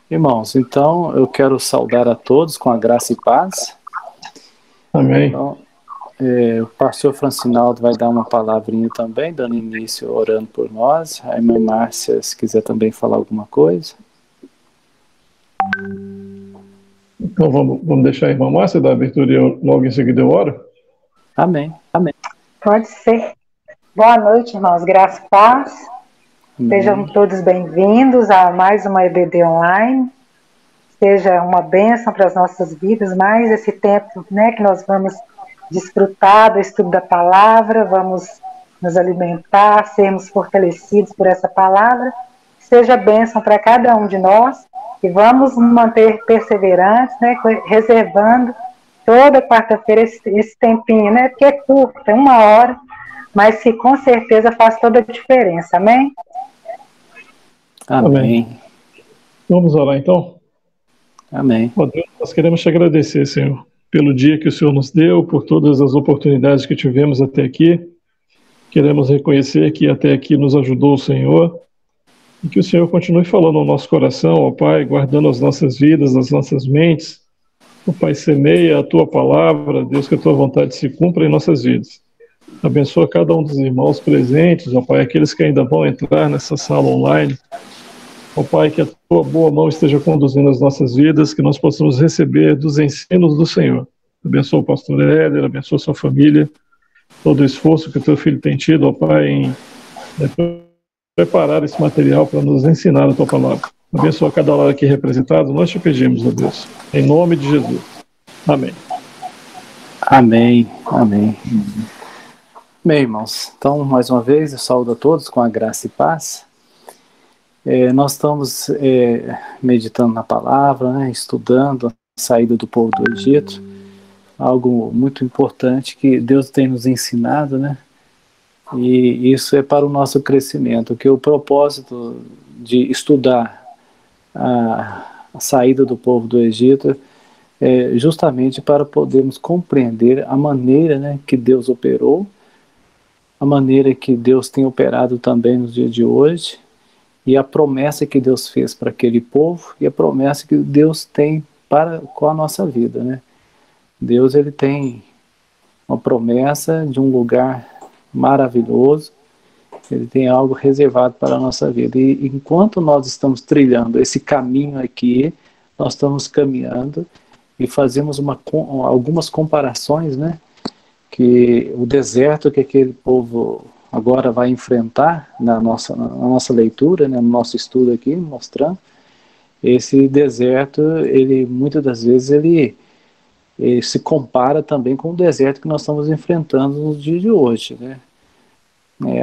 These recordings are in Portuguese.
Irmãos, então eu quero saudar a todos com a graça e paz. Amém. Então, o pastor Francinaldo vai dar uma palavrinha também, dando início, orando por nós. A irmã Márcia, se quiser também falar alguma coisa. Então vamos deixar a irmã Márcia dar a abertura e logo em seguida eu oro? Amém. Pode ser. Boa noite, irmãos. Graça e paz. Amém. Sejam todos bem-vindos a mais uma EBD Online. Seja uma bênção para as nossas vidas, mais esse tempo, né, que nós vamos desfrutar do estudo da palavra, vamos nos alimentar, sermos fortalecidos por essa palavra. Seja bênção para cada um de nós e vamos manter perseverantes, né, reservando toda quarta-feira esse tempinho, né, porque é curto, é 1 hora, mas que com certeza faz toda a diferença. Amém? Amém. Vamos orar então? Amém. Ó Deus, nós queremos te agradecer, Senhor, pelo dia que o Senhor nos deu, por todas as oportunidades que tivemos até aqui. Queremos reconhecer que até aqui nos ajudou o Senhor e que o Senhor continue falando ao nosso coração, ó Pai, guardando as nossas vidas, as nossas mentes. Ó Pai, semeia a Tua palavra, Deus, que a Tua vontade se cumpra em nossas vidas. Abençoa cada um dos irmãos presentes, ó Pai, aqueles que ainda vão entrar nessa sala online. Ó Pai, que a Tua boa mão esteja conduzindo as nossas vidas, que nós possamos receber dos ensinos do Senhor. Abençoa o pastor Éder, abençoa a sua família, todo o esforço que o Teu filho tem tido, ó Pai, em preparar esse material para nos ensinar a Tua palavra. Abençoa cada lar aqui representado, nós te pedimos, ó Deus, em nome de Jesus. Amém. Amém. Amém. Bem, irmãos, então, mais uma vez, eu saúdo a todos com a graça e paz. Nós estamos meditando na palavra, né, estudando a saída do povo do Egito, algo muito importante que Deus tem nos ensinado, né, e isso é para o nosso crescimento, que o propósito de estudar a saída do povo do Egito é justamente para podermos compreender a maneira, né, que Deus operou, a maneira que Deus tem operado também nos dias de hoje, e a promessa que Deus fez para aquele povo e a promessa que Deus tem com a nossa vida, né? Deus, ele tem uma promessa de um lugar maravilhoso, ele tem algo reservado para a nossa vida. E enquanto nós estamos trilhando esse caminho aqui, nós estamos caminhando e fazemos algumas comparações, né? Que o deserto que aquele povo agora vai enfrentar na nossa leitura, né, no nosso estudo aqui, mostrando, esse deserto, ele muitas das vezes, ele se compara também com o deserto que nós estamos enfrentando nos dias de hoje, né?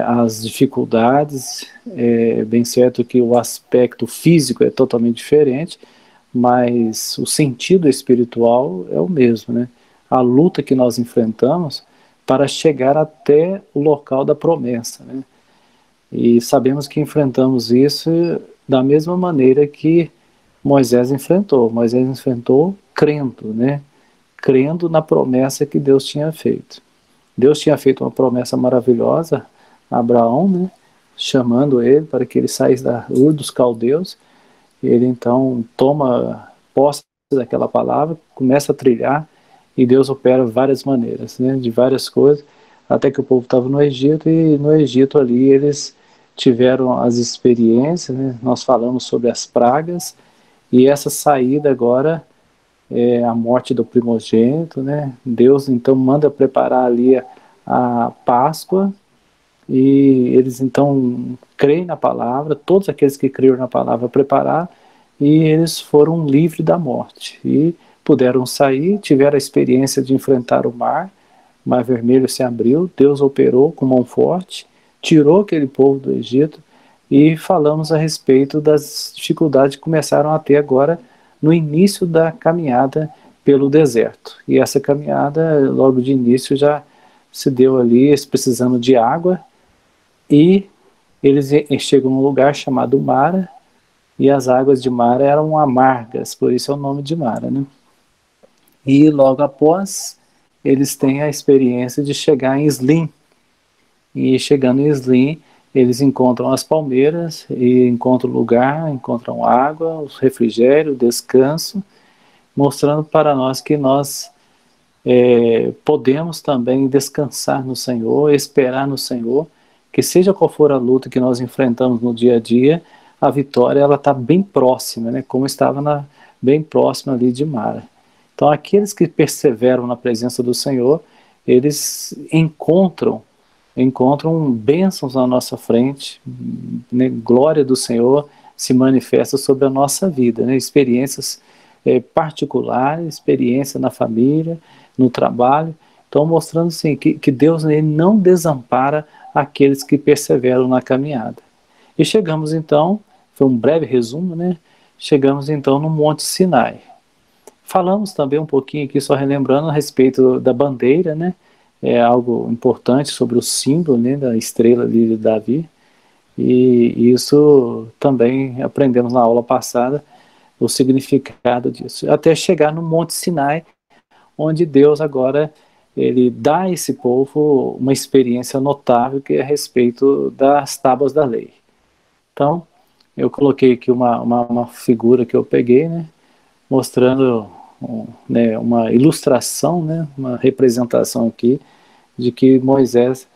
As dificuldades, é bem certo que o aspecto físico é totalmente diferente, mas o sentido espiritual é o mesmo, né? A luta que nós enfrentamos para chegar até o local da promessa, né? E sabemos que enfrentamos isso da mesma maneira que Moisés enfrentou. Moisés enfrentou crendo, né? Crendo na promessa que Deus tinha feito. Deus tinha feito uma promessa maravilhosa a Abraão, né? Chamando ele para que ele saísse da Ur dos Caldeus. Ele então toma posse daquela palavra, começa a trilhar, e Deus opera de várias maneiras, né, de várias coisas, até que o povo estava no Egito, e no Egito ali eles tiveram as experiências, né, nós falamos sobre as pragas, e essa saída agora é a morte do primogênito, né, Deus então manda preparar ali a Páscoa, e eles então creem na palavra, todos aqueles que creram na palavra preparar, e eles foram livres da morte, e puderam sair, tiveram a experiência de enfrentar o mar Vermelho se abriu, Deus operou com mão forte, tirou aquele povo do Egito, e falamos a respeito das dificuldades que começaram a ter agora no início da caminhada pelo deserto. E essa caminhada, logo de início, já se deu ali, eles precisando de água, e eles chegam num lugar chamado Mara, e as águas de Mara eram amargas, por isso é o nome de Mara, né? E logo após, eles têm a experiência de chegar em Slim. E chegando em Slim, eles encontram as palmeiras e encontram lugar, encontram água, o refrigério, o descanso, mostrando para nós que nós podemos também descansar no Senhor, esperar no Senhor, que seja qual for a luta que nós enfrentamos no dia a dia, a vitória ela está bem próxima, né? Como estava bem próxima ali de Mara. Então aqueles que perseveram na presença do Senhor, eles encontram bênçãos na nossa frente, né? Glória do Senhor se manifesta sobre a nossa vida, né? Experiências particulares, experiência na família, no trabalho. Então mostrando assim, que Deus ele não desampara aqueles que perseveram na caminhada. E chegamos então, foi um breve resumo, né? Chegamos então no Monte Sinai. Falamos também um pouquinho aqui, só relembrando, a respeito da bandeira, né? É algo importante sobre o símbolo, né, da estrela ali de Davi. E isso também aprendemos na aula passada, o significado disso. Até chegar no Monte Sinai, onde Deus agora ele dá a esse povo uma experiência notável que é a respeito das tábuas da lei. Então, eu coloquei aqui uma figura que eu peguei, né, mostrando né, uma ilustração, né, uma representação aqui de que Moisés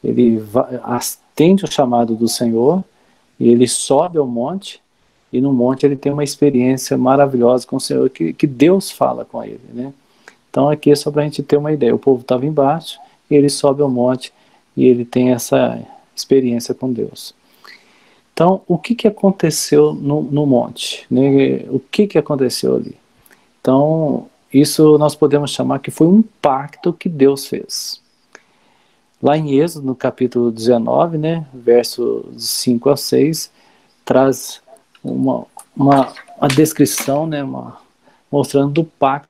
ele atende o chamado do Senhor e ele sobe ao monte, e no monte ele tem uma experiência maravilhosa com o Senhor, que Deus fala com ele, né? Então aqui é só para a gente ter uma ideia, o povo estava embaixo, e ele sobe ao monte, e ele tem essa experiência com Deus. Então, o que aconteceu no monte? Né? O que aconteceu ali? Então, isso nós podemos chamar que foi um pacto que Deus fez. Lá em Êxodo, no capítulo 19, né, versos 5 a 6, traz uma descrição, né, mostrando do pacto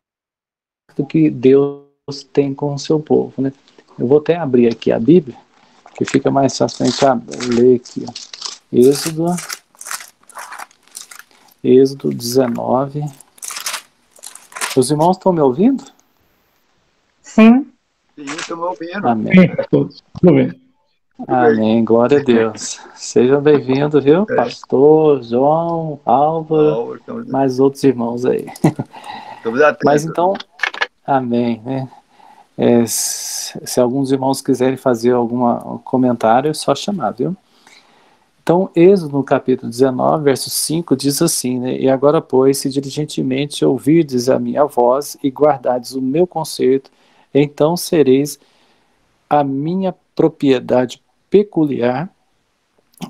que Deus tem com o seu povo. Né. Eu vou até abrir aqui a Bíblia, que fica mais fácil para a gente ler aqui. Ó. Êxodo 19. Os irmãos estão me ouvindo? Sim. Sim, estamos ouvindo. Amém. Tudo bem. Amém, glória a Deus. Sejam bem-vindos, viu? Pastor, João, Álvaro, mais outros irmãos aí. Estamos atentos. Mas então, amém, né? Se alguns irmãos quiserem fazer algum comentário, é só chamar, viu? Então, Êxodo, no capítulo 19, verso 5, diz assim, né? E agora, pois, se diligentemente ouvirdes a minha voz e guardardes o meu conserto, então sereis a minha propriedade peculiar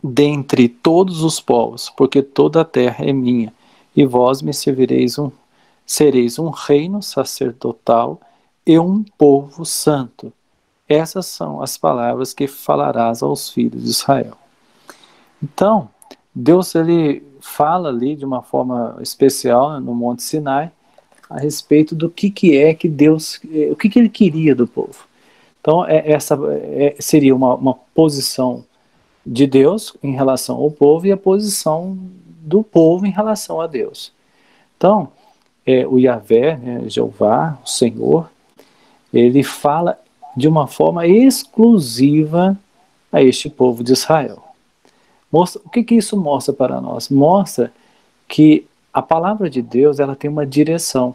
dentre todos os povos, porque toda a terra é minha, e vós me sereis um reino sacerdotal e um povo santo. Essas são as palavras que falarás aos filhos de Israel. Então, Deus ele fala ali de uma forma especial, né, no Monte Sinai, a respeito do que é que Deus, o que ele queria do povo. Então, essa seria uma posição de Deus em relação ao povo e a posição do povo em relação a Deus. Então, o Yahvé, né, Jeová, o Senhor, ele fala de uma forma exclusiva a este povo de Israel. O que isso mostra para nós? Mostra que a palavra de Deus ela tem uma direção.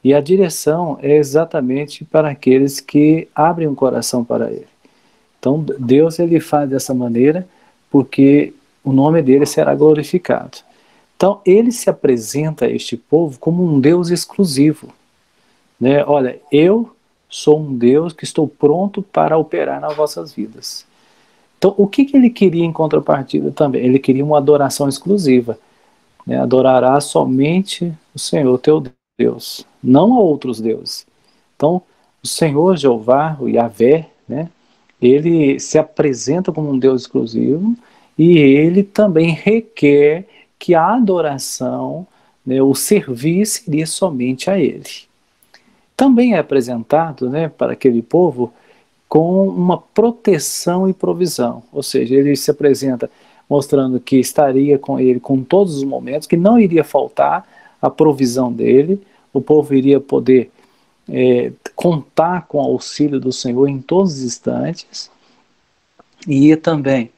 E a direção é exatamente para aqueles que abrem o coração para Ele. Então, Deus ele faz dessa maneira porque o nome dele será glorificado. Então, ele se apresenta a este povo como um Deus exclusivo. Né? Olha, eu sou um Deus que estou pronto para operar nas vossas vidas. Então, o que ele queria em contrapartida também? Ele queria uma adoração exclusiva. Né? Adorarás somente o Senhor teu Deus, não a outros deuses. Então, o Senhor Jeová, o Yahvé, né? Ele se apresenta como um Deus exclusivo e ele também requer que a adoração, né, o servir seria somente a ele. Também é apresentado, né, para aquele povo com uma proteção e provisão, ou seja, ele se apresenta mostrando que estaria com ele com todos os momentos, que não iria faltar a provisão dele, o povo iria poder contar com o auxílio do Senhor em todos os instantes, e ia também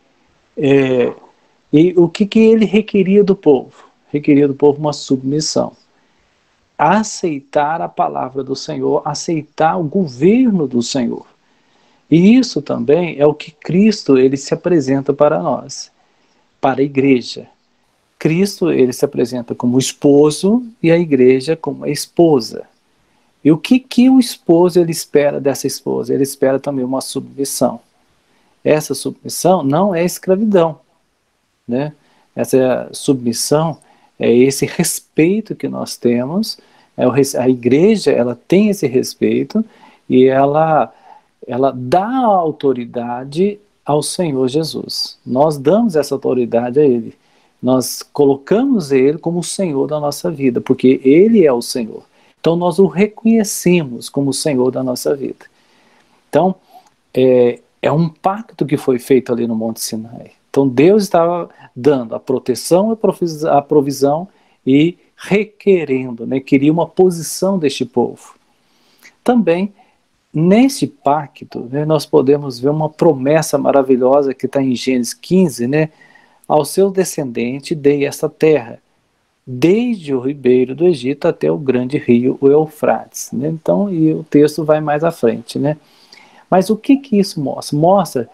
E o que ele requeria do povo? Requeria do povo uma submissão. Aceitar a palavra do Senhor, aceitar o governo do Senhor. E isso também é o que Cristo ele se apresenta para nós, para a igreja. Cristo ele se apresenta como esposo e a igreja como a esposa. E o que o esposo ele espera dessa esposa? Ele espera também uma submissão. Essa submissão não é escravidão, né? Essa submissão é esse respeito que nós temos. A igreja ela tem esse respeito e ela dá a autoridade ao Senhor Jesus. Nós damos essa autoridade a Ele. Nós colocamos Ele como o Senhor da nossa vida, porque Ele é o Senhor. Então nós o reconhecemos como o Senhor da nossa vida. Então, é um pacto que foi feito ali no Monte Sinai. Então Deus estava dando a proteção, a provisão e requerendo, né, queria uma posição deste povo. Também, nesse pacto, né, nós podemos ver uma promessa maravilhosa que está em Gênesis 15, né, ao seu descendente dei esta terra, desde o ribeiro do Egito até o grande rio, o Eufrates. Né? Então, e o texto vai mais à frente, né? Mas o que isso mostra? Mostra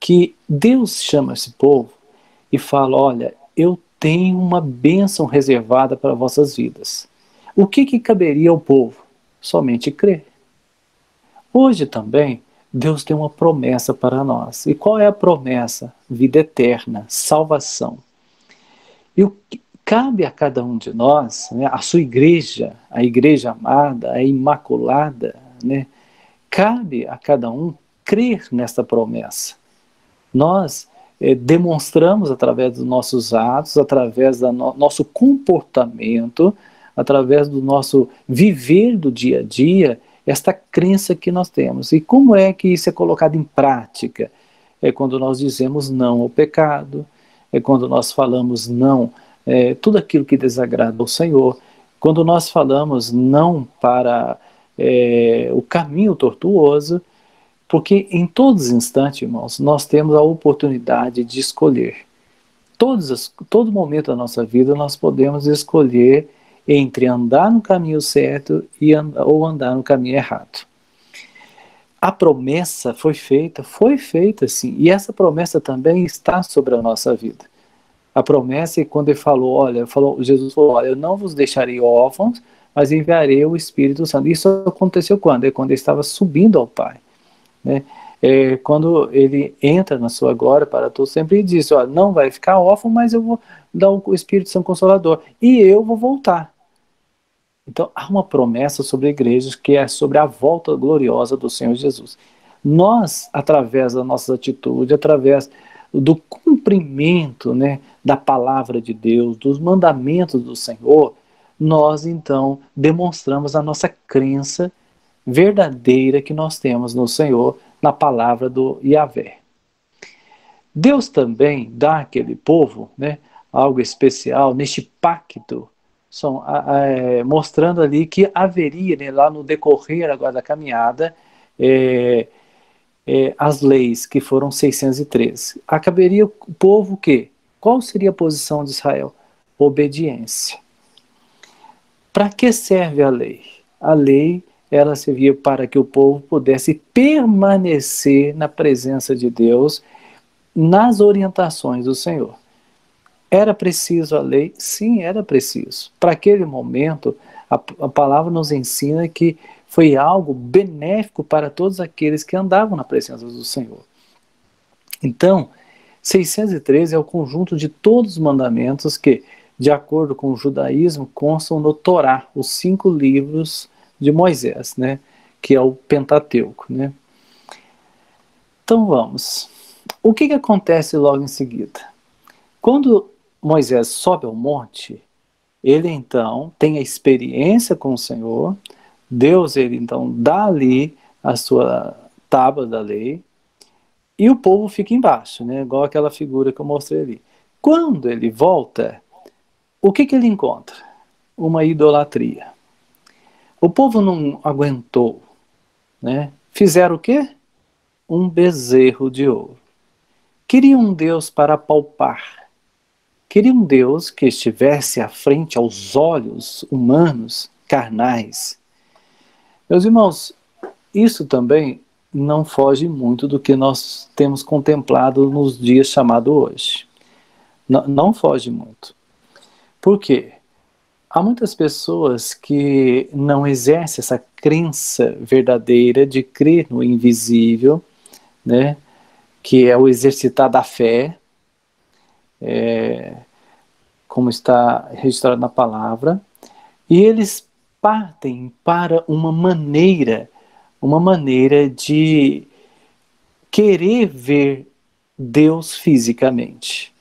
que Deus chama esse povo e fala, olha, eu tenho uma bênção reservada para vossas vidas. O que caberia ao povo? Somente crer. Hoje também, Deus tem uma promessa para nós. E qual é a promessa? Vida eterna, salvação. E o que cabe a cada um de nós, né, a sua igreja, a igreja amada, a imaculada, né, cabe a cada um crer nesta promessa. Nós demonstramos através dos nossos atos, através do nosso comportamento, através do nosso viver do dia a dia, esta crença que nós temos. E como é que isso é colocado em prática? É quando nós dizemos não ao pecado, é quando nós falamos não tudo aquilo que desagrada ao Senhor, quando nós falamos não para o caminho tortuoso, porque em todos os instantes, irmãos, nós temos a oportunidade de escolher. Todo momento da nossa vida nós podemos escolher entre andar no caminho certo ou andar no caminho errado. A promessa foi feita sim, e essa promessa também está sobre a nossa vida. A promessa é quando ele Jesus falou, olha, eu não vos deixarei órfãos, mas enviarei o Espírito Santo. Isso aconteceu quando? Quando ele estava subindo ao Pai. Né? Quando ele entra na sua glória para todos sempre, ele diz, olha, não vai ficar órfão, mas eu vou dar o Espírito Santo Consolador, e eu vou voltar. Então há uma promessa sobre a igreja que é sobre a volta gloriosa do Senhor Jesus. Nós, através da nossa atitude, através do cumprimento, né, da palavra de Deus, dos mandamentos do Senhor, nós então demonstramos a nossa crença verdadeira que nós temos no Senhor, na palavra do Yahvé. Deus também dá àquele povo, né, algo especial neste pacto, mostrando ali que haveria, né, lá no decorrer agora da caminhada, as leis que foram 613. Acabaria o povo que? Qual seria a posição de Israel? Obediência. Para que serve a lei? A lei ela servia para que o povo pudesse permanecer na presença de Deus, nas orientações do Senhor. Era preciso a lei? Sim, era preciso. Para aquele momento, a palavra nos ensina que foi algo benéfico para todos aqueles que andavam na presença do Senhor. Então, 613 é o conjunto de todos os mandamentos que, de acordo com o judaísmo, constam no Torá, os 5 livros de Moisés, né, que é o Pentateuco, né. Então vamos. O que acontece logo em seguida? Quando Moisés sobe ao monte, ele então tem a experiência com o Senhor, Deus ele então dá ali a sua tábua da lei, e o povo fica embaixo, né, igual aquela figura que eu mostrei ali. Quando ele volta, o que ele encontra? Uma idolatria. O povo não aguentou, né? Fizeram o quê? Um bezerro de ouro. Queria um Deus para palpar. Queria um Deus que estivesse à frente aos olhos humanos, carnais. Meus irmãos, isso também não foge muito do que nós temos contemplado nos dias chamados hoje. Não foge muito. Por quê? Há muitas pessoas que não exercem essa crença verdadeira de crer no invisível, né? Que é o exercitar da fé, como está registrado na palavra, e eles partem para uma maneira de querer ver Deus fisicamente.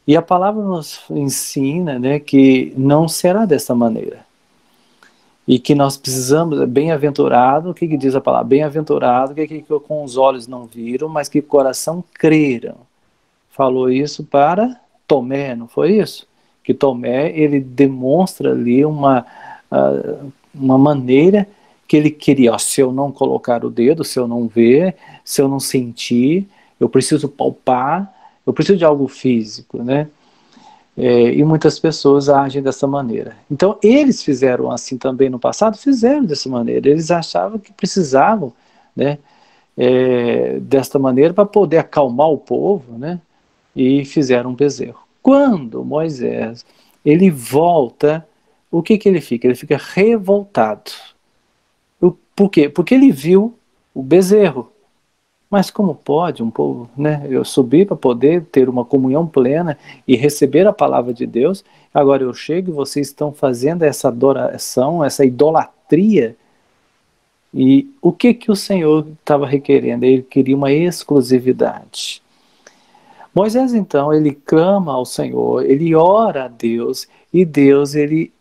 E a palavra nos ensina, né, que não será dessa maneira. E que nós precisamos, bem-aventurado, o que diz a palavra? Bem-aventurado, que com os olhos não viram, mas que coração creram. Falou isso para Tomé, não foi isso? Que Tomé, ele demonstra ali uma maneira que ele queria, ó, se eu não colocar o dedo, se eu não ver, se eu não sentir, eu preciso palpar, eu preciso de algo físico, né? E muitas pessoas agem dessa maneira. Então, eles fizeram assim também no passado, fizeram dessa maneira. Eles achavam que precisavam, né, desta maneira para poder acalmar o povo, né, e fizeram um bezerro. Quando Moisés, ele volta, o que ele fica? Ele fica revoltado. Por quê? Porque ele viu o bezerro. Mas como pode um povo, né, eu subir para poder ter uma comunhão plena e receber a palavra de Deus, agora eu chego e vocês estão fazendo essa adoração, essa idolatria, e o que o Senhor estava requerendo? Ele queria uma exclusividade. Moisés então, ele clama ao Senhor, ele ora a Deus, e Deus, ele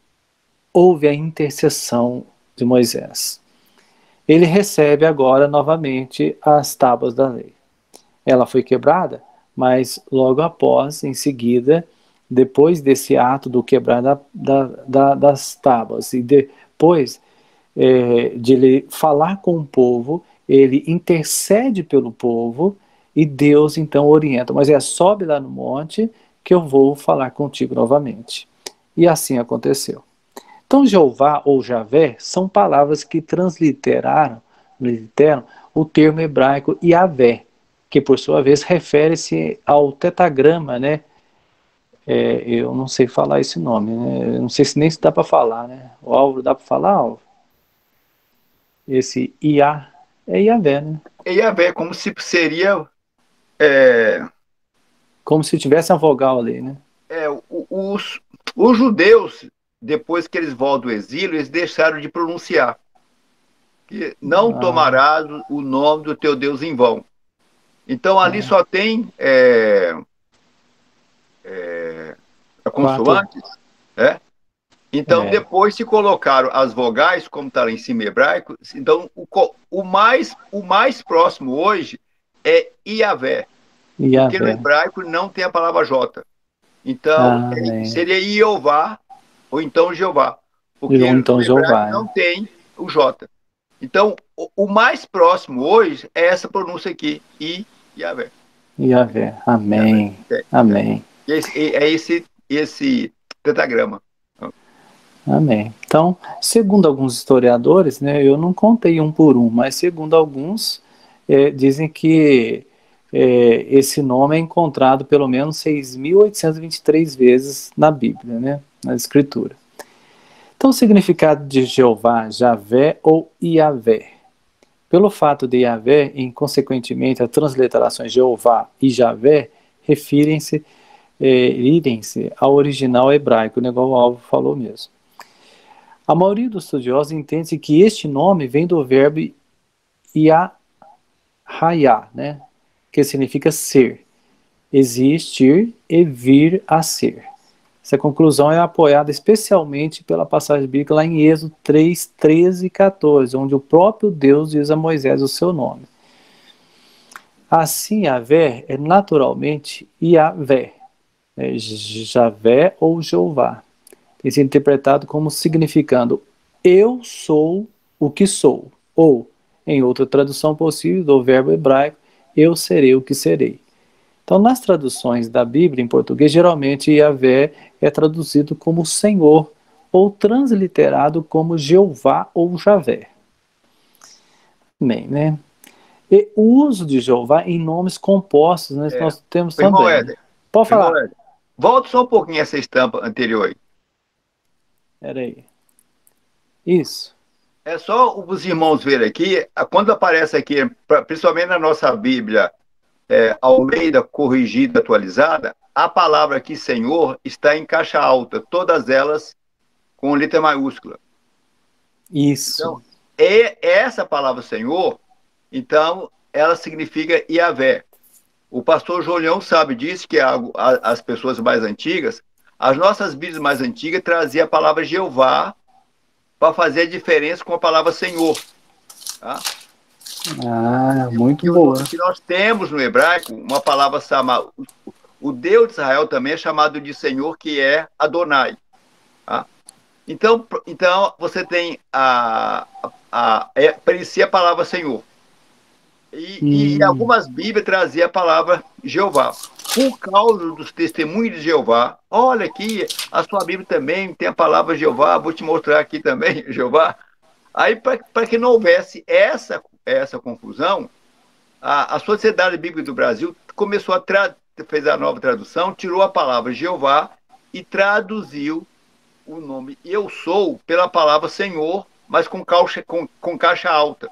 ouve a intercessão de Moisés. Ele recebe agora novamente as tábuas da lei. Ela foi quebrada, mas logo após, em seguida, depois desse ato do quebrar das tábuas, e depois de ele falar com o povo, ele intercede pelo povo, e Deus então orienta, mas sobe lá no monte que eu vou falar contigo novamente. E assim aconteceu. Então, Jeová ou Javé são palavras que transliteram o termo hebraico Yavé, que por sua vez refere-se ao tetagrama, né? Eu não sei falar esse nome, né? Eu não sei se nem se dá para falar, né? O Álvaro, dá para falar, Álvaro? Esse Iá é Yavé, né? É Yavé, como se seria... Como se tivesse uma vogal ali, né? Os judeus, depois que eles voltam do exílio, eles deixaram de pronunciar. Que não tomarás o nome do teu Deus em vão. Então, ali só tem consoantes. Então, depois se colocaram as vogais, como está lá em cima em hebraico. Então, o mais próximo hoje é Iavé. Porque no hebraico não tem a palavra J. Então, seria Iová, ou então Jeová. Porque então, no hebraico não tem o J. Então, o mais próximo hoje é essa pronúncia aqui, Iavé. Iavé, amém. Amém. É esse tetagrama. Amém. Então, segundo alguns historiadores, né, eu não contei um por um, mas segundo alguns, dizem que esse nome é encontrado pelo menos 6.823 vezes na Bíblia, né, na Escritura. Então, o significado de Jeová, Javé ou Iavé. Pelo fato de Iavé, e consequentemente as transliterações Jeová e Javé, referem-se ao original hebraico, né, igual o Álvaro falou mesmo. A maioria dos estudiosos entende que este nome vem do verbo Yahayá, né, que significa ser, existir e vir a ser. Essa conclusão é apoiada especialmente pela passagem bíblica lá em Êxodo 3, 13 e 14, onde o próprio Deus diz a Moisés o seu nome. Assim, Yahvé é naturalmente Iavé, Javé ou Jeová. Tem sido interpretado como significando eu sou o que sou, ou, em outra tradução possível do verbo hebraico, eu serei o que serei. Então, nas traduções da Bíblia em português, geralmente Yahvé é traduzido como Senhor, ou transliterado como Jeová ou Javé. Bem, né? E o uso de Jeová em nomes compostos, né, nós temos Irmão também. Éder, Pode irmão falar. Éder, volta só um pouquinho essa estampa anterior aí. Espera aí. Isso. É só os irmãos verem aqui, quando aparece aqui, principalmente na nossa Bíblia, Almeida Corrigida Atualizada, a palavra aqui, Senhor, está em caixa alta, todas elas com letra maiúscula. Isso. Então, essa palavra Senhor, então, ela significa Yahvé. O pastor Julião sabe disso, que as pessoas mais antigas, as nossas Bíblias mais antigas traziam a palavra Jeová para fazer a diferença com a palavra Senhor. Tá? Muito boa. Que nós temos no hebraico uma palavra chamada... O Deus de Israel também é chamado de Senhor, que é Adonai. Tá? Então, você tem parecia a palavra Senhor. E algumas Bíblias traziam a palavra Jeová. Por causa dos testemunhos de Jeová, olha aqui, a sua Bíblia também tem a palavra Jeová, vou te mostrar aqui também, Jeová. Aí, para que não houvesse essa confusão, a Sociedade Bíblica do Brasil começou fez a nova tradução, tirou a palavra Jeová e traduziu o nome Eu Sou pela palavra Senhor, mas com caixa alta.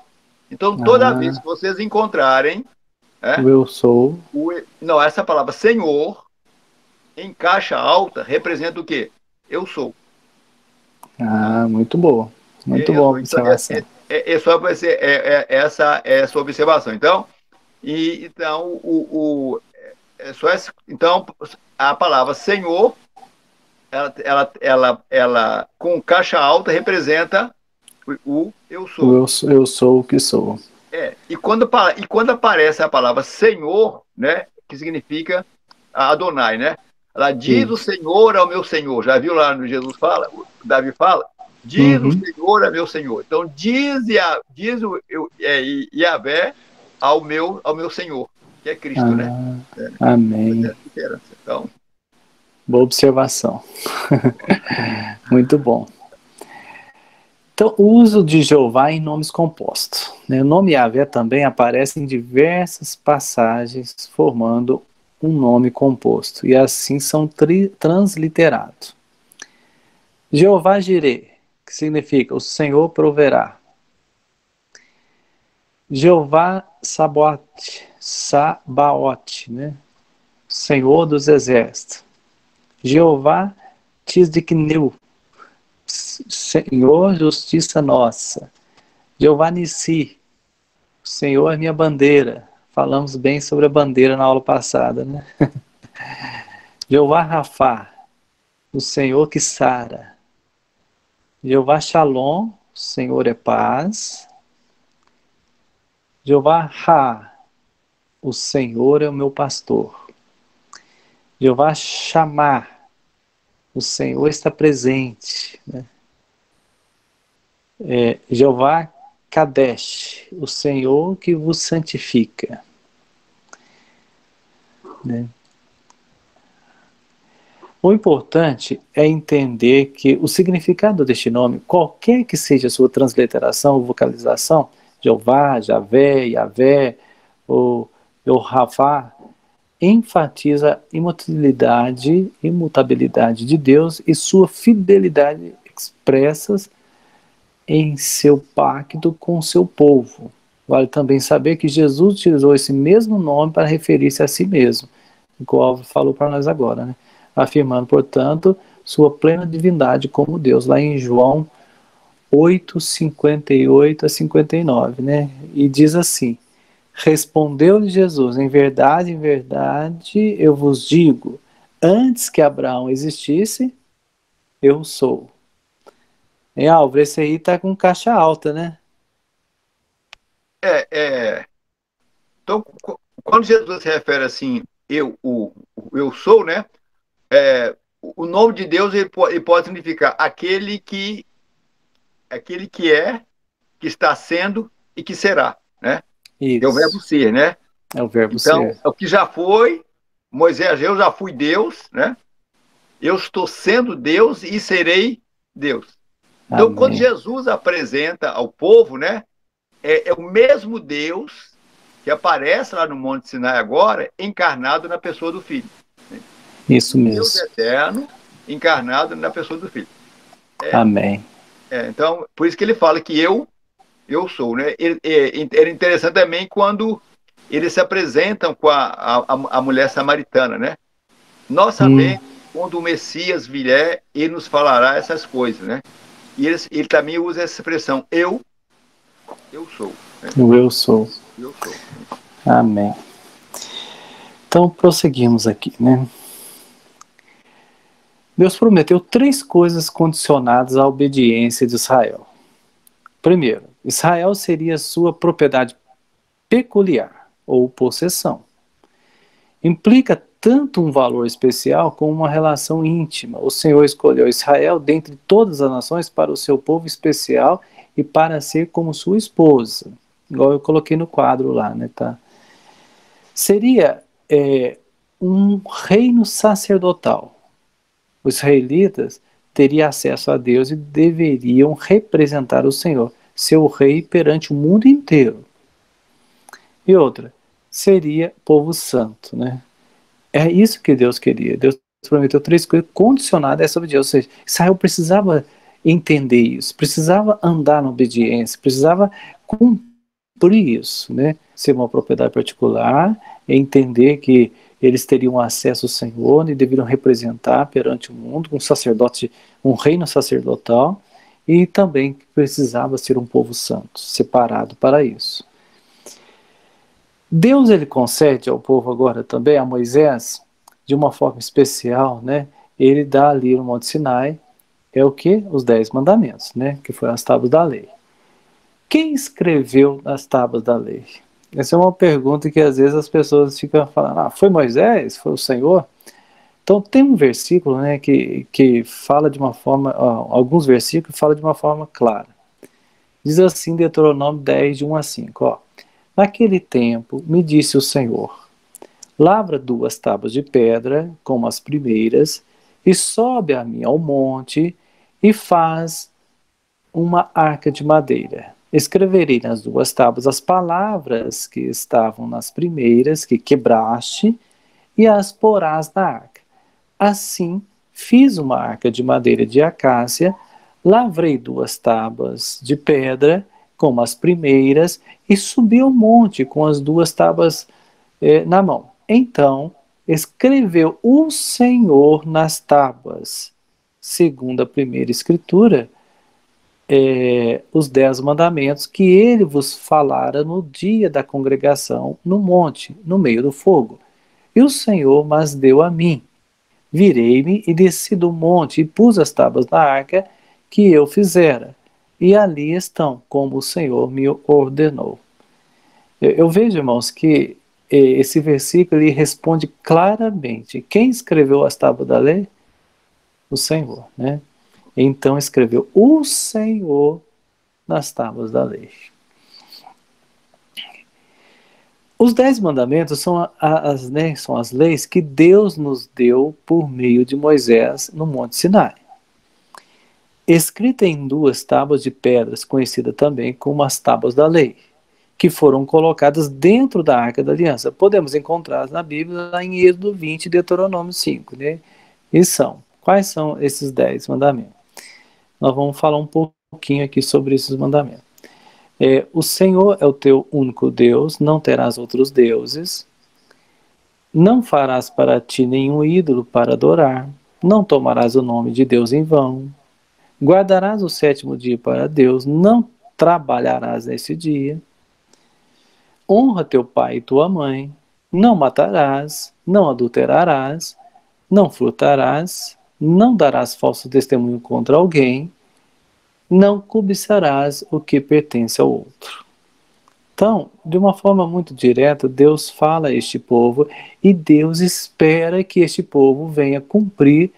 Então, toda vez que vocês encontrarem... Eu sou... Não, essa palavra Senhor, em caixa alta, representa o quê? Eu sou. Muito boa. Muito boa a observação. Essa é a sua observação. Então, então a palavra Senhor, ela com caixa alta representa o eu sou. Eu sou o que sou. E quando aparece a palavra Senhor, né, que significa Adonai, né? Ela diz o Senhor ao meu Senhor. Já viu lá no Jesus fala? O Davi fala? Diz o Senhor ao meu Senhor. Então diz Yahvé ao meu Senhor, que é Cristo, né? Amém. Então, boa observação. Muito bom. Então, o uso de Jeová em nomes compostos. O nome Yahvé também aparece em diversas passagens, formando um nome composto, e assim são transliterados. Jeová Jireh, que significa o Senhor proverá. Jeová Sabaoth, né? Senhor dos exércitos. Jeová Tisdikneu, Senhor, justiça nossa. Jeová Nissi, o Senhor é minha bandeira. Falamos bem sobre a bandeira na aula passada, né? Jeová Rafá, o Senhor que sara. Jeová Shalom, o Senhor é paz. Jeová Ra, o Senhor é o meu pastor. Jeová Shammah, o Senhor está presente, né? Jeová Kadesh, o Senhor que vos santifica, né? O importante é entender que o significado deste nome, qualquer que seja a sua transliteração ou vocalização, Jeová, Javé, Yahvé ou Yohavá, enfatiza a imutabilidade de Deus e sua fidelidade expressas em seu pacto com seu povo. Vale também saber que Jesus utilizou esse mesmo nome para referir-se a si mesmo, igual falou para nós agora, né? Afirmando, portanto, sua plena divindade como Deus, lá em João 8, 58 a 59, né? E diz assim: respondeu-lhe Jesus, em verdade, eu vos digo, antes que Abraão existisse, eu sou. Álvaro, esse aí tá com caixa alta, né? Então, quando Jesus se refere assim, eu sou, né? O nome de Deus ele pode significar aquele que é, que está sendo e que será, né? Isso. É o verbo ser, né? É o verbo então, ser. é o que já foi, Moisés, eu já fui Deus, né? Eu estou sendo Deus e serei Deus. Então, Amém. quando Jesus apresenta ao povo, né? É o mesmo Deus que aparece lá no Monte Sinai agora, encarnado na pessoa do Filho. Isso mesmo. Deus eterno, encarnado na pessoa do Filho. Amém. Então, por isso que ele fala que eu sou, né? Era interessante também quando eles se apresentam com a mulher samaritana, né? Nós sabemos, quando o Messias vier, ele nos falará essas coisas, né? E ele também usa essa expressão, eu sou. Né? Eu sou. Eu sou. Amém. Então, prosseguimos aqui, né? Deus prometeu 3 coisas condicionadas à obediência de Israel. Primeiro, Israel seria sua propriedade peculiar, ou possessão. Implica tanto um valor especial como uma relação íntima. O Senhor escolheu Israel dentre todas as nações para o seu povo especial e para ser como sua esposa. Igual eu coloquei no quadro lá, né, tá? Seria um reino sacerdotal. Os israelitas teriam acesso a Deus e deveriam representar o Senhor, seu rei, perante o mundo inteiro. E outra, seria povo santo, né? É isso que Deus queria. Deus prometeu 3 coisas condicionadas a essa obediência. Ou seja, Israel precisava entender isso, precisava andar na obediência, precisava cumprir isso, né? Ser uma propriedade particular, entender que eles teriam acesso ao Senhor e deveriam representar perante o mundo um sacerdote, um reino sacerdotal, e também precisava ser um povo santo, separado para isso. Deus, ele concede ao povo agora também, a Moisés, de uma forma especial, né? Ele dá ali no Monte Sinai, o que? Os 10 mandamentos, né? Que foram as tábuas da lei. Quem escreveu as tábuas da lei? Essa é uma pergunta que às vezes as pessoas ficam falando, foi Moisés? Foi o Senhor? Então tem um versículo, né, que fala de uma forma, alguns versículos falam de uma forma clara. Diz assim, Deuteronômio 10, de 1 a 5, Naquele tempo me disse o Senhor, lavra 2 tábuas de pedra, como as primeiras, e sobe a mim ao monte, e faz uma arca de madeira. Escreverei nas 2 tábuas as palavras que estavam nas primeiras, que quebraste, e as porás na arca. Assim, fiz uma arca de madeira de acácia, lavrei 2 tábuas de pedra, como as primeiras, e subi ao monte com as 2 tábuas na mão. Então, escreveu o Senhor nas tábuas, segundo a primeira escritura, os 10 mandamentos que ele vos falara no dia da congregação, no monte, no meio do fogo. E o Senhor mas deu a mim. Virei-me e desci do monte e pus as tábuas na arca que eu fizera. E ali estão, como o Senhor me ordenou. Eu vejo, irmãos, que esse versículo ele responde claramente. Quem escreveu as tábuas da lei? O Senhor, né? Então escreveu o Senhor nas tábuas da lei. Os 10 mandamentos são as leis que Deus nos deu por meio de Moisés no Monte Sinai. Escrita em 2 tábuas de pedras, conhecida também como as tábuas da lei, que foram colocadas dentro da Arca da Aliança. Podemos encontrá-las na Bíblia, lá em Êxodo 20 e Deuteronômio 5. Né? E quais são esses 10 mandamentos? Nós vamos falar um pouquinho aqui sobre esses mandamentos. O Senhor é o teu único Deus, não terás outros deuses, não farás para ti nenhum ídolo para adorar, não tomarás o nome de Deus em vão, guardarás o 7º dia para Deus, não trabalharás nesse dia, honra teu pai e tua mãe, não matarás, não adulterarás, não furtarás, não darás falso testemunho contra alguém, não cobiçarás o que pertence ao outro. Então, de uma forma muito direta, Deus fala a este povo e Deus espera que este povo venha cumprir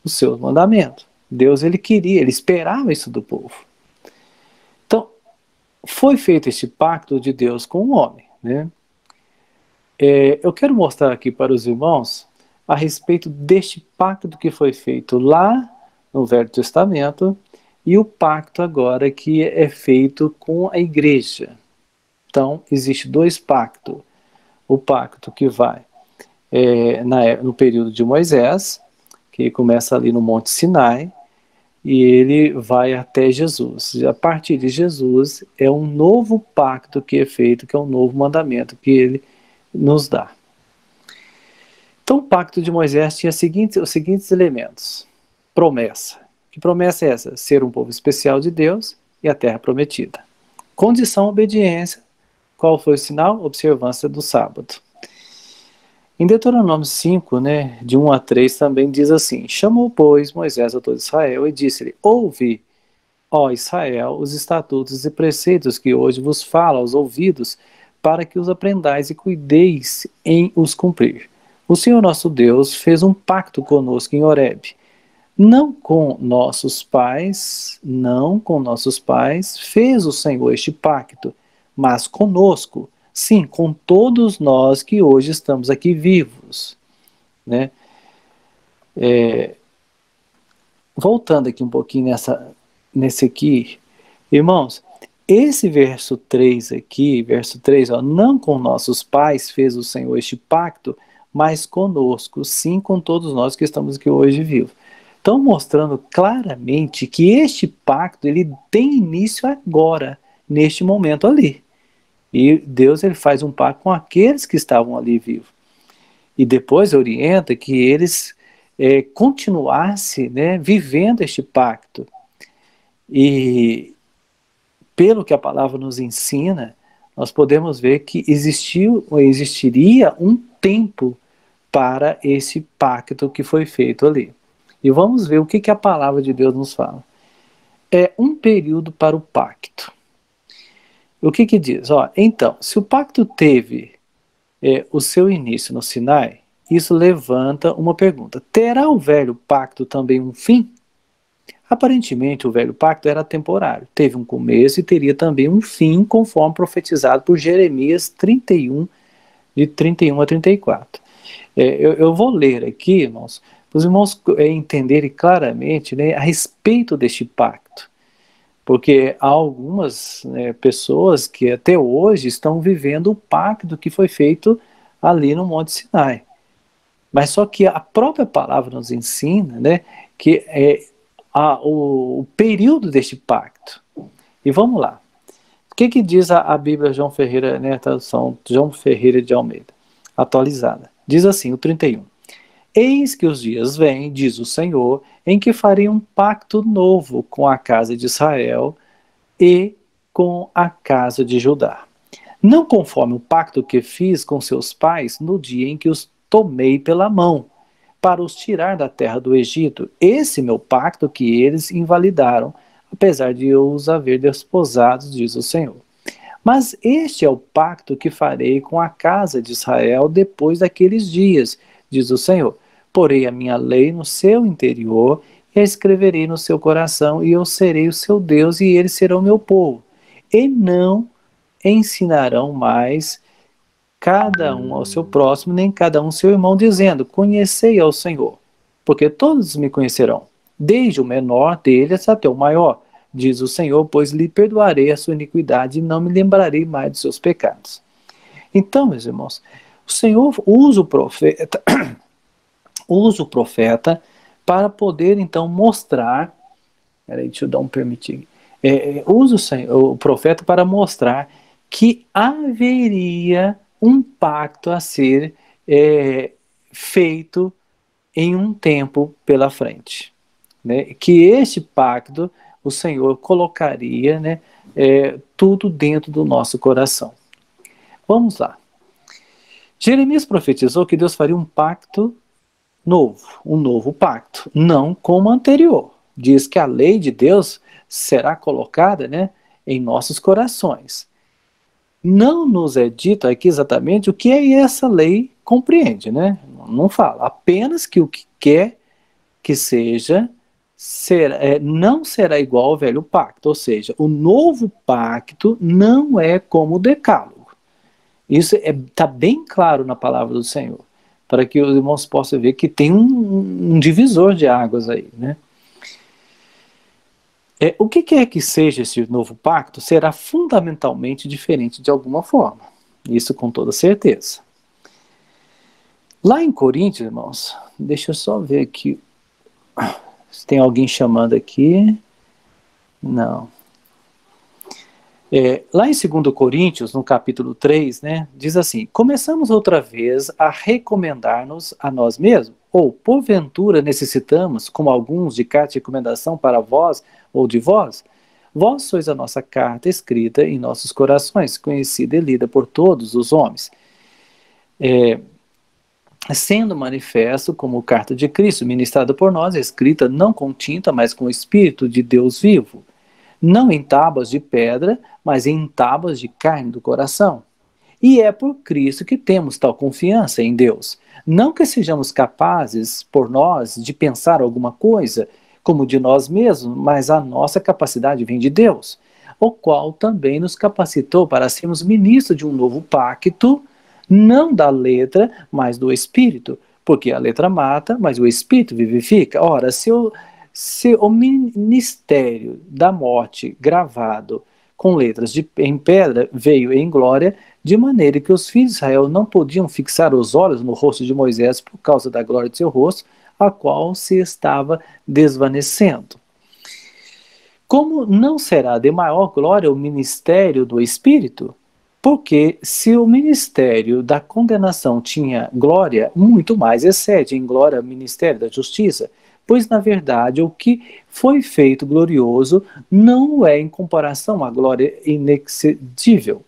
os seus mandamentos. Deus, ele esperava isso do povo. Então, foi feito este pacto de Deus com o homem, né? Eu quero mostrar aqui para os irmãos a respeito deste pacto que foi feito lá no Velho Testamento e o pacto agora que é feito com a igreja. Então, existe dois pactos. O pacto que vai no período de Moisés, que começa ali no Monte Sinai, e ele vai até Jesus. A partir de Jesus é um novo pacto que é feito, que é um novo mandamento que ele nos dá. Então o pacto de Moisés tinha os seguintes elementos. Promessa. Que promessa é essa? Ser um povo especial de Deus e a terra prometida. Condição, obediência. Qual foi o sinal? Observância do sábado. Em Deuteronômio 5, de 1 a 3, também diz assim: chamou, pois, Moisés a todo Israel e disse-lhe: ouve, ó Israel, os estatutos e preceitos que hoje vos falo aos ouvidos, para que os aprendais e cuideis em os cumprir. O Senhor nosso Deus fez um pacto conosco em Horebe. Não com nossos pais fez o Senhor este pacto, mas conosco, sim, com todos nós que hoje estamos aqui vivos. Voltando aqui um pouquinho nesse aqui, irmãos, esse verso 3 aqui, não com nossos pais fez o Senhor este pacto, mas conosco, sim, com todos nós que estamos aqui hoje vivos. Então, mostrando claramente que este pacto, ele tem início agora, neste momento ali. E Deus, ele faz um pacto com aqueles que estavam ali vivos. E depois orienta que eles continuassem vivendo este pacto. E pelo que a palavra nos ensina, nós podemos ver que existiria um tempo para esse pacto que foi feito ali. E vamos ver o que a palavra de Deus nos fala. É um período para o pacto. O que diz? Então, se o pacto teve o seu início no Sinai, isso levanta uma pergunta. Terá o velho pacto também um fim? Aparentemente, o velho pacto era temporário. Teve um começo e teria também um fim, conforme profetizado por Jeremias 31, de 31 a 34. Eu vou ler aqui, irmãos, para os irmãos entenderem claramente a respeito deste pacto. Porque há algumas pessoas que até hoje estão vivendo o pacto que foi feito ali no Monte Sinai. Mas só que a própria palavra nos ensina que o período deste pacto. E vamos lá. O que diz a Bíblia João Ferreira, a tradução João Ferreira de Almeida, atualizada? Diz assim, o 31. Eis que os dias vêm, diz o Senhor, em que farei um pacto novo com a casa de Israel e com a casa de Judá. Não conforme o pacto que fiz com seus pais no dia em que os tomei pela mão, para os tirar da terra do Egito, esse meu pacto que eles invalidaram, apesar de eu os haver desposado, diz o Senhor. Mas este é o pacto que farei com a casa de Israel depois daqueles dias, diz o Senhor. Porei a minha lei no seu interior e a escreverei no seu coração, e eu serei o seu Deus, e eles serão meu povo. E não ensinarão mais cada um ao seu próximo, nem cada um ao seu irmão, dizendo, conhecei ao Senhor, porque todos me conhecerão, desde o menor deles até o maior, diz o Senhor, pois lhe perdoarei a sua iniquidade e não me lembrarei mais dos seus pecados. Então, meus irmãos, o Senhor usa o profeta para poder, então, mostrar, deixa eu dar um permitir, usa o profeta para mostrar que haveria um pacto a ser feito em um tempo pela frente. Que este pacto o Senhor colocaria tudo dentro do nosso coração. Vamos lá. Jeremias profetizou que Deus faria um pacto novo, um novo pacto, não como o anterior. Diz que a lei de Deus será colocada em nossos corações. Não nos é dito aqui exatamente o que essa lei compreende, Não fala, apenas que o que quer que seja, não será igual ao velho pacto, ou seja, o novo pacto não é como o decálogo. Isso está bem claro na palavra do Senhor, para que os irmãos possam ver que tem um divisor de águas aí, né? O que quer que seja esse novo pacto, será fundamentalmente diferente de alguma forma. Isso com toda certeza. Lá em Coríntios, irmãos, deixa eu só ver aqui. Se tem alguém chamando aqui. Não. Lá em 2 Coríntios, no capítulo 3, né, diz assim: começamos outra vez a recomendar-nos a nós mesmos? Ou, porventura, necessitamos, como alguns, de carta de recomendação para vós ou de vós? Vós sois a nossa carta escrita em nossos corações, conhecida e lida por todos os homens. Sendo manifesto como carta de Cristo, ministrada por nós, escrita não com tinta, mas com o Espírito de Deus vivo, não em tábuas de pedra, mas em tábuas de carne do coração. E é por Cristo que temos tal confiança em Deus. Não que sejamos capazes, por nós, de pensar alguma coisa como de nós mesmos, mas a nossa capacidade vem de Deus, o qual também nos capacitou para sermos ministros de um novo pacto, não da letra, mas do Espírito, porque a letra mata, mas o Espírito vivifica. Ora, se o ministério da morte gravado com letras em pedra veio em glória, de maneira que os filhos de Israel não podiam fixar os olhos no rosto de Moisés por causa da glória de seu rosto, a qual se estava desvanecendo. Como não será de maior glória o ministério do Espírito? Porque se o ministério da condenação tinha glória, muito mais excede em glória o ministério da justiça, pois na verdade o que foi feito glorioso não é em comparação à glória inexcedível.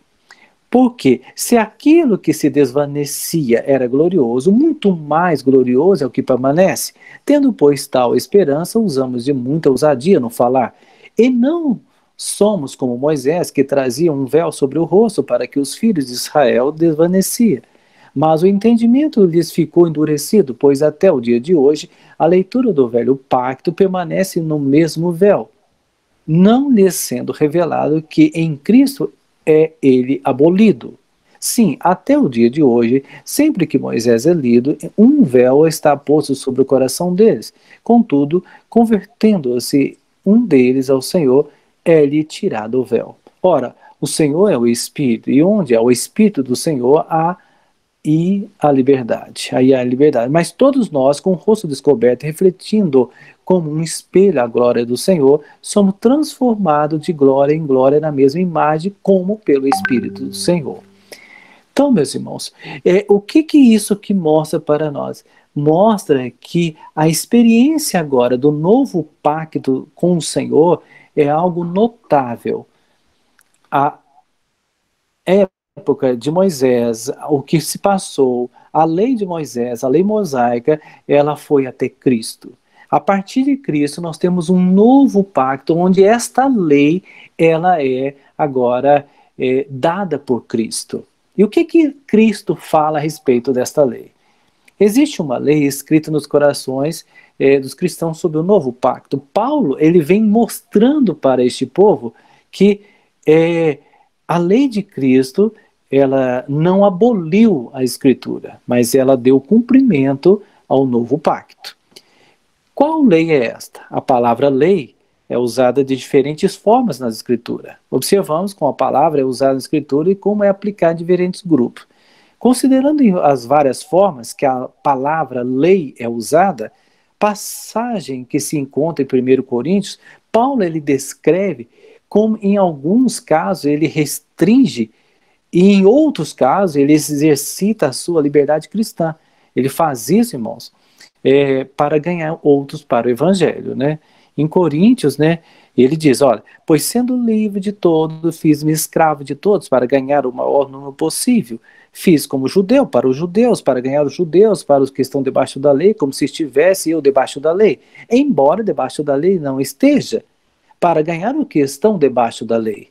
Porque se aquilo que se desvanecia era glorioso, muito mais glorioso é o que permanece. Tendo, pois, tal esperança, usamos de muita ousadia no falar, e não somos como Moisés, que trazia um véu sobre o rosto para que os filhos de Israel desvanecia. Mas o entendimento lhes ficou endurecido, pois até o dia de hoje a leitura do velho pacto permanece no mesmo véu, não lhes sendo revelado que em Cristo é ele abolido. Sim, até o dia de hoje, sempre que Moisés é lido, um véu está posto sobre o coração deles. Contudo, convertendo-se um deles ao Senhor, é-lhe tirado o véu. Ora, o Senhor é o Espírito, e onde há o Espírito do Senhor, há a liberdade. Aí há a liberdade. Mas todos nós, com o rosto descoberto, refletindo como um espelho a glória do Senhor, somos transformados de glória em glória na mesma imagem, como pelo Espírito do Senhor. Então, meus irmãos, o que isso que mostra para nós? Mostra que a experiência agora do novo pacto com o Senhor é algo notável. A época de Moisés, o que se passou, a lei de Moisés, a lei mosaica, ela foi até Cristo. A partir de Cristo, nós temos um novo pacto, onde esta lei, ela é agora dada por Cristo. E o que Cristo fala a respeito desta lei? Existe uma lei escrita nos corações dos cristãos sobre o novo pacto. Paulo, ele vem mostrando para este povo que a lei de Cristo, ela não aboliu a Escritura, mas ela deu cumprimento ao novo pacto. Qual lei é esta? A palavra lei é usada de diferentes formas na Escritura. Observamos como a palavra é usada na Escritura e como é aplicada em diferentes grupos. Considerando as várias formas que a palavra lei é usada, passagem que se encontra em 1 Coríntios, Paulo ele descreve como em alguns casos ele restringe e em outros casos ele exercita a sua liberdade cristã. Ele faz isso, irmãos, para ganhar outros para o evangelho, né? Em Coríntios, né, ele diz, olha, pois sendo livre de todos, fiz-me escravo de todos para ganhar o maior número possível. Fiz como judeu para os judeus, para ganhar os judeus, para os que estão debaixo da lei, como se estivesse eu debaixo da lei. Embora debaixo da lei não esteja, para ganhar os que estão debaixo da lei.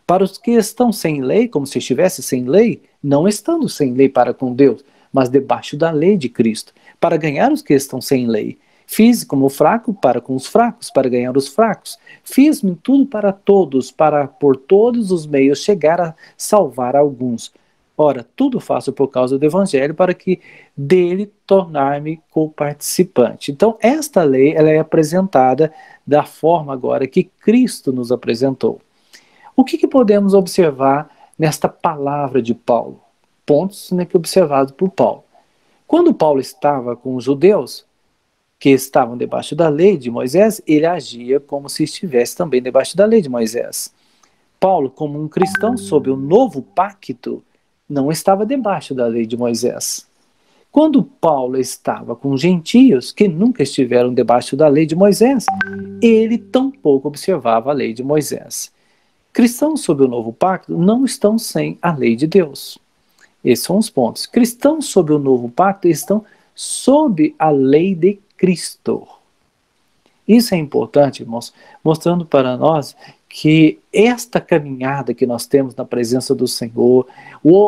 Para os que estão sem lei, como se estivesse sem lei, não estando sem lei para com Deus, mas debaixo da lei de Cristo, para ganhar os que estão sem lei. Fiz como fraco para com os fracos, para ganhar os fracos. Fiz-me tudo para todos, para por todos os meios chegar a salvar alguns. Ora, tudo faço por causa do Evangelho, para que dele tornar-me co-participante. Então, esta lei ela é apresentada da forma agora que Cristo nos apresentou. O que podemos observar nesta palavra de Paulo? Pontos, né, que observados por Paulo. Quando Paulo estava com os judeus, que estavam debaixo da lei de Moisés, ele agia como se estivesse também debaixo da lei de Moisés. Paulo, como um cristão sob o novo pacto, não estava debaixo da lei de Moisés. Quando Paulo estava com gentios que nunca estiveram debaixo da lei de Moisés, ele tampouco observava a lei de Moisés. Cristãos sob o novo pacto não estão sem a lei de Deus. Esses são os pontos. Cristãos sob o novo pacto estão sob a lei de Cristo. Isso é importante, irmãos, mostrando para nós que esta caminhada que nós temos na presença do Senhor,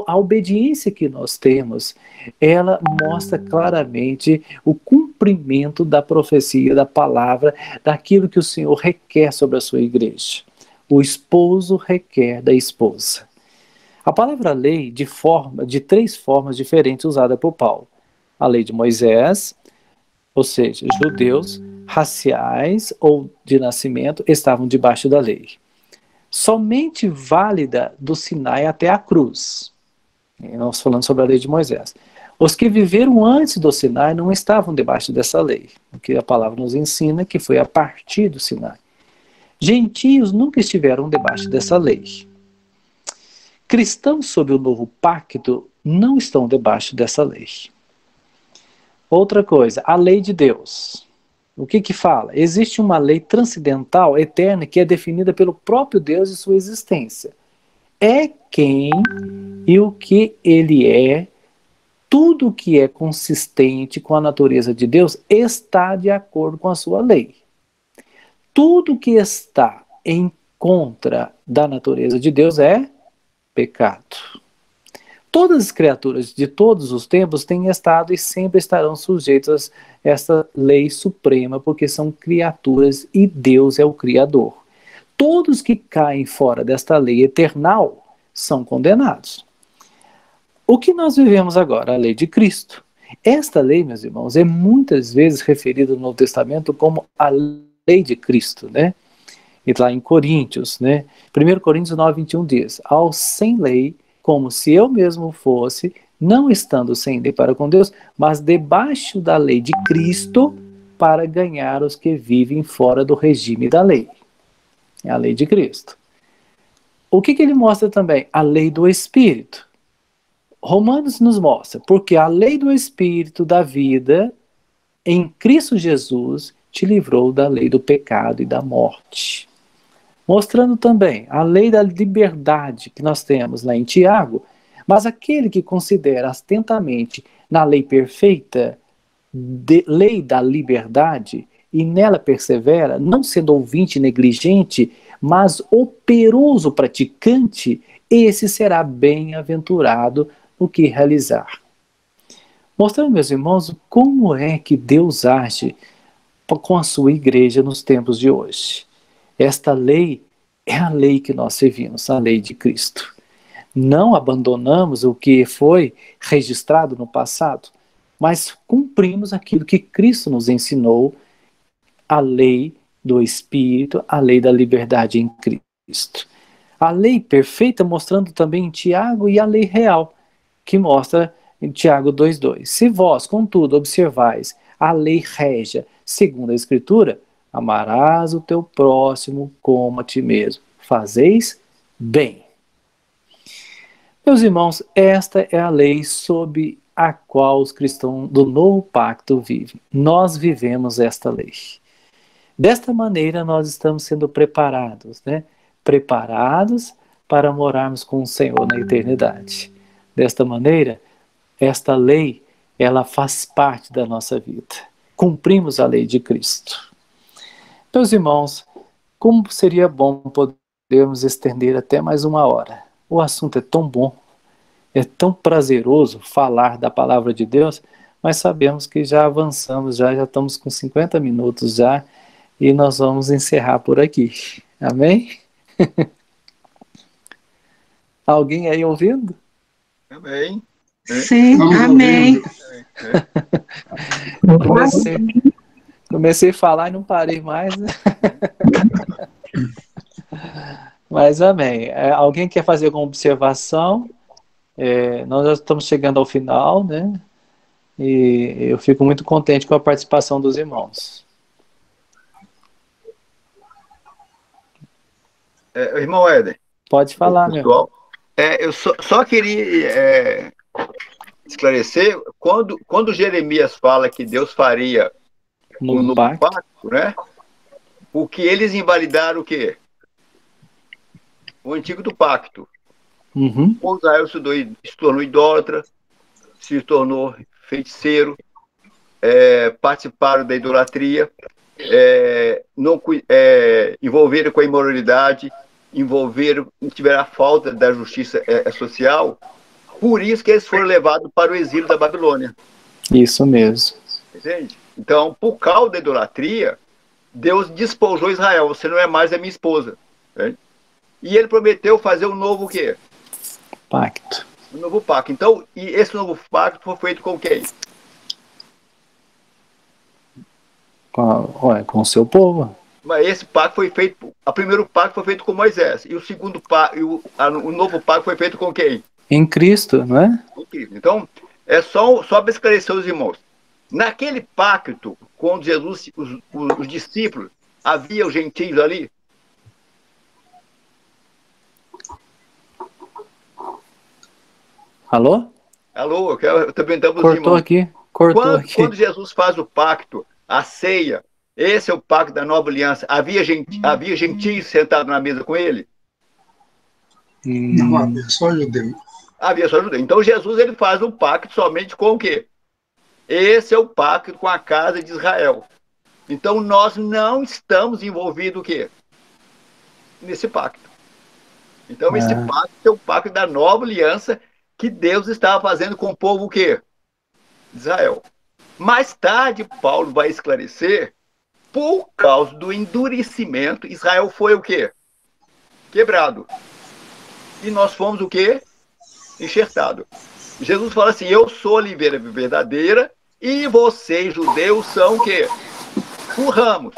a obediência que nós temos, ela mostra claramente o cumprimento da profecia, da palavra, daquilo que o Senhor requer sobre a sua igreja. O esposo requer da esposa. A palavra lei, de três formas diferentes usada por Paulo. A lei de Moisés, ou seja, judeus raciais ou de nascimento estavam debaixo da lei. Somente válida do Sinai até a cruz. E nós falando sobre a lei de Moisés. Os que viveram antes do Sinai não estavam debaixo dessa lei. O que a palavra nos ensina que foi a partir do Sinai. Gentios nunca estiveram debaixo dessa lei. Cristãos sob o novo pacto não estão debaixo dessa lei. Outra coisa, a lei de Deus. O que fala? Existe uma lei transcendental, eterna, que é definida pelo próprio Deus e sua existência. É quem e o que ele é, tudo que é consistente com a natureza de Deus está de acordo com a sua lei. Tudo que está em contra da natureza de Deus é pecado. Todas as criaturas de todos os tempos têm estado e sempre estarão sujeitas a esta lei suprema, porque são criaturas e Deus é o Criador. Todos que caem fora desta lei eternal são condenados. O que nós vivemos agora? A lei de Cristo. Esta lei, meus irmãos, é muitas vezes referida no Novo Testamento como a lei de Cristo, né? E lá em Coríntios, né? 1 Coríntios 9, 21 diz: ao sem lei, como se eu mesmo fosse, não estando sem lei para com Deus, mas debaixo da lei de Cristo, para ganhar os que vivem fora do regime da lei. É a lei de Cristo. O que ele mostra também? A lei do Espírito. Romanos nos mostra, porque a lei do Espírito da vida, em Cristo Jesus, te livrou da lei do pecado e da morte. Mostrando também a lei da liberdade que nós temos lá em Tiago, mas aquele que considera atentamente na lei perfeita, lei da liberdade, e nela persevera, não sendo ouvinte negligente, mas operoso praticante, esse será bem-aventurado no que realizar. Mostrando, meus irmãos, como é que Deus age com a sua igreja nos tempos de hoje. Esta lei é a lei que nós servimos, a lei de Cristo. Não abandonamos o que foi registrado no passado, mas cumprimos aquilo que Cristo nos ensinou, a lei do Espírito, a lei da liberdade em Cristo. A lei perfeita mostrando também em Tiago e a lei real, que mostra em Tiago 2,2. Se vós, contudo, observais a lei régia, segundo a Escritura, amarás o teu próximo como a ti mesmo. Fazeis bem. Meus irmãos, esta é a lei sob a qual os cristãos do novo pacto vivem. Nós vivemos esta lei. Desta maneira, nós estamos sendo preparados, né? Preparados para morarmos com o Senhor na eternidade. Desta maneira, esta lei, ela faz parte da nossa vida. Cumprimos a lei de Cristo. Meus irmãos, como seria bom podermos estender até mais uma hora. O assunto é tão bom, é tão prazeroso falar da palavra de Deus, mas sabemos que já avançamos, já estamos com 50 minutos já, e nós vamos encerrar por aqui. Amém? Alguém aí ouvindo? Amém. Sim, amém. Comecei a falar e não parei mais, né? Mas amém. Alguém quer fazer alguma observação? Nós já estamos chegando ao final, né? E eu fico muito contente com a participação dos irmãos. Irmão Éder. Pode falar, meu irmão. Eu só queria esclarecer, quando Jeremias fala que Deus faria um novo pacto, né? O que eles invalidaram o quê? O antigo do pacto. Uhum. O Israel se tornou idólatra, se tornou feiticeiro, participaram da idolatria, envolveram com a imoralidade, tiveram a falta da justiça social. Por isso que eles foram levados para o exílio da Babilônia. Isso mesmo. Entende? Então, por causa da idolatria, Deus despojou Israel. Você não é mais a minha esposa. Entende? E ele prometeu fazer um novo o quê? Pacto. Um novo pacto. Então, e esse novo pacto foi feito com quem? Com o seu povo. Mas esse pacto foi feito... O primeiro pacto foi feito com Moisés. E o segundo pacto... o novo pacto foi feito com quem? Em Cristo, não é? Então, é só para esclarecer os irmãos. Naquele pacto, quando Jesus, os discípulos, havia os gentios ali? Alô? Alô, eu estou perguntando para os irmãos. Cortou aqui. Quando Jesus faz o pacto, a ceia, esse é o pacto da nova aliança, havia gentios sentados na mesa com ele? Não, havia só judeu. Havia só judeu. Então Jesus ele faz um pacto somente com o quê? Esse é o pacto com a casa de Israel. Então nós não estamos envolvidos o quê? Nesse pacto. Então esse pacto é o pacto da nova aliança que Deus estava fazendo com o povo o quê? Israel. Mais tarde Paulo vai esclarecer, por causa do endurecimento, Israel foi o quê? Quebrado. E nós fomos o quê? Enxertado. Jesus fala assim, eu sou a oliveira verdadeira e vocês, judeus, são o quê? O ramo.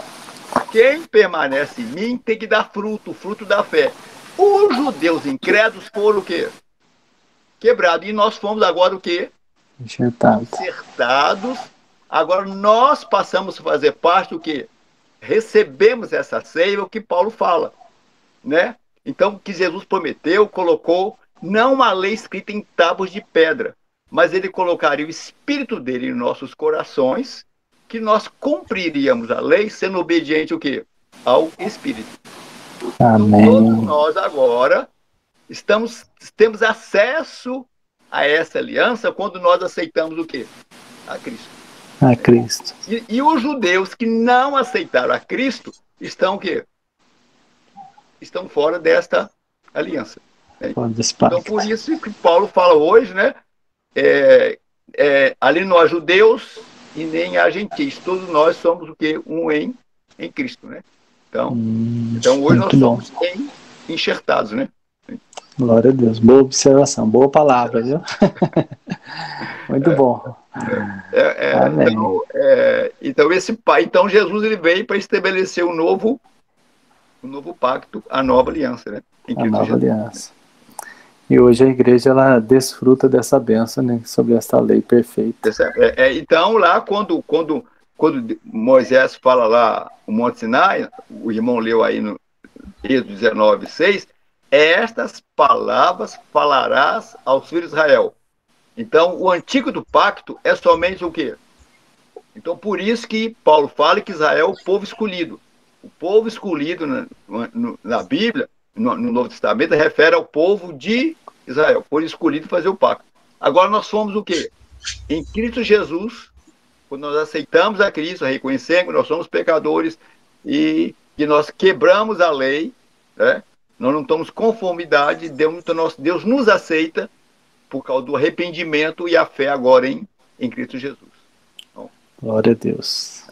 Quem permanece em mim tem que dar fruto, o fruto da fé. Os judeus incrédulos foram o quê? Quebrados. E nós fomos agora o quê? Enxertados. Agora nós passamos a fazer parte do quê? Recebemos essa ceia, o que Paulo fala, né? Então, o que Jesus prometeu, colocou não uma lei escrita em tábuas de pedra, mas ele colocaria o Espírito dele em nossos corações, que nós cumpriríamos a lei sendo obediente o quê? Ao Espírito. Amém. Então, todos nós agora temos acesso a essa aliança quando nós aceitamos o quê? A Cristo. A Cristo. E os judeus que não aceitaram a Cristo estão o quê? Estão fora desta aliança. Né? Então, por isso que Paulo fala hoje, né? Ali não há judeus e nem há gentios. Todos nós somos o quê? Um em Cristo, né? Então hoje nós somos enxertados, né? Glória a Deus. Boa observação, boa palavra, viu? Muito bom. Então Jesus ele veio para estabelecer um novo pacto, a nova aliança, né? A nova aliança. E hoje a igreja ela desfruta dessa bênção, né? Sobre essa lei perfeita. Então lá quando Moisés fala lá o Monte Sinai, o irmão leu aí no Êxodo 19:6, estas palavras falarás aos filhos de Israel. Então, o antigo do pacto é somente o quê? Então, por isso que Paulo fala que Israel é o povo escolhido. O povo escolhido na Bíblia, no Novo Testamento, refere ao povo de Israel, por escolhido fazer o pacto. Agora, nós somos o quê? Em Cristo Jesus, quando nós aceitamos a Cristo, reconhecemos que nós somos pecadores e que nós quebramos a lei, né? Nós não estamos conformidade, Deus nos aceita por causa do arrependimento e a fé agora em Cristo Jesus. Bom. Glória a Deus.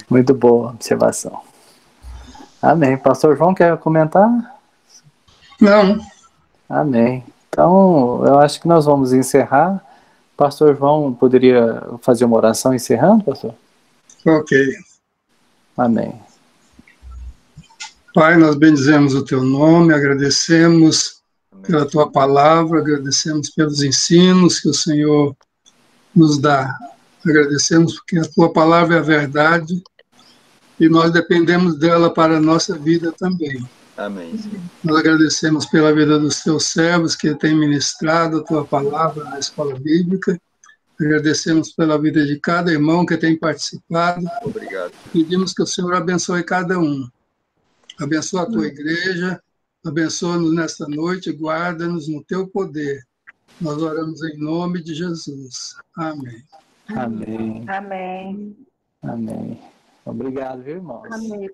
Muito boa observação. Amém. Pastor João, quer comentar? Não. Amém. Então, eu acho que nós vamos encerrar. Pastor João, poderia fazer uma oração encerrando, pastor? Ok. Amém. Pai, nós bendizemos o teu nome, agradecemos pela tua palavra, agradecemos pelos ensinos que o Senhor nos dá. Agradecemos porque a tua palavra é a verdade e nós dependemos dela para a nossa vida também. Amém, Senhor. Nós agradecemos pela vida dos teus servos que têm ministrado a tua palavra na escola bíblica. Agradecemos pela vida de cada irmão que tem participado. Obrigado. Pedimos que o Senhor abençoe cada um. Abençoa a tua igreja, abençoa-nos nesta noite, guarda-nos no teu poder. Nós oramos em nome de Jesus. Amém. Amém. Amém. Amém. Obrigado, viu, irmãos? Amém.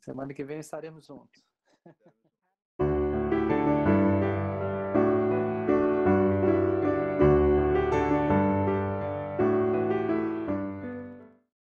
Semana que vem estaremos juntos.